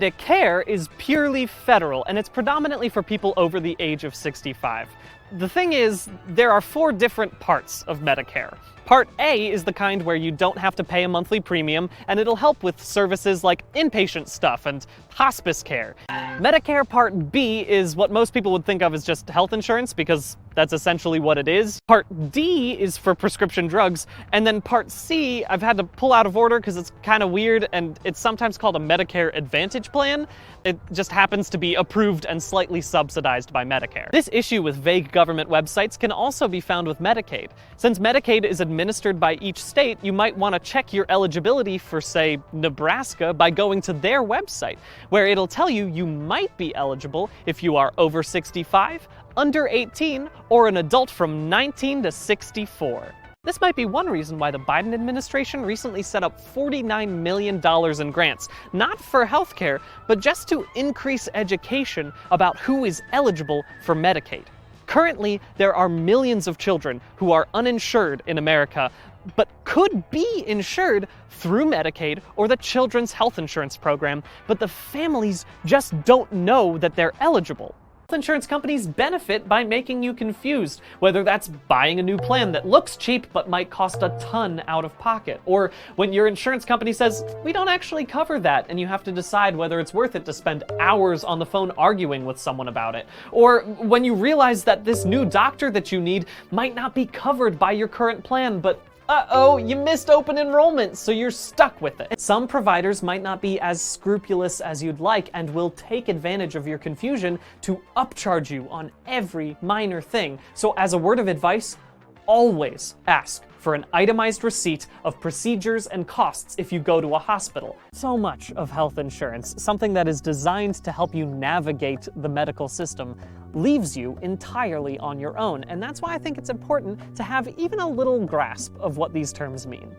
Medicare is purely federal, and it's predominantly for people over the age of 65. The thing is, there are 4 different parts of Medicare. Part A is the kind where you don't have to pay a monthly premium, and it'll help with services like inpatient stuff and hospice care. Medicare Part B is what most people would think of as just health insurance, because that's essentially what it is. Part D is for prescription drugs, and then Part C, I've had to pull out of order because it's kind of weird, and it's sometimes called a Medicare Advantage plan. It just happens to be approved and slightly subsidized by Medicare. This issue with vague government websites can also be found with Medicaid. Since Medicaid is administered by each state, you might want to check your eligibility for, say, Nebraska by going to their website, where it'll tell you you might be eligible if you are over 65, under 18, or an adult from 19 to 64. This might be one reason why the Biden administration recently set up $49 million in grants, not for healthcare, but just to increase education about who is eligible for Medicaid. Currently, there are millions of children who are uninsured in America, but could be insured through Medicaid or the Children's Health Insurance Program, but the families just don't know that they're eligible. Health insurance companies benefit by making you confused, whether that's buying a new plan that looks cheap but might cost a ton out of pocket, or when your insurance company says, we don't actually cover that, and you have to decide whether it's worth it to spend hours on the phone arguing with someone about it, or when you realize that this new doctor that you need might not be covered by your current plan, but uh-oh, you missed open enrollment, so you're stuck with it. Some providers might not be as scrupulous as you'd like and will take advantage of your confusion to upcharge you on every minor thing. So as a word of advice, always ask for an itemized receipt of procedures and costs if you go to a hospital. So much of health insurance, something that is designed to help you navigate the medical system, leaves you entirely on your own. And that's why I think it's important to have even a little grasp of what these terms mean.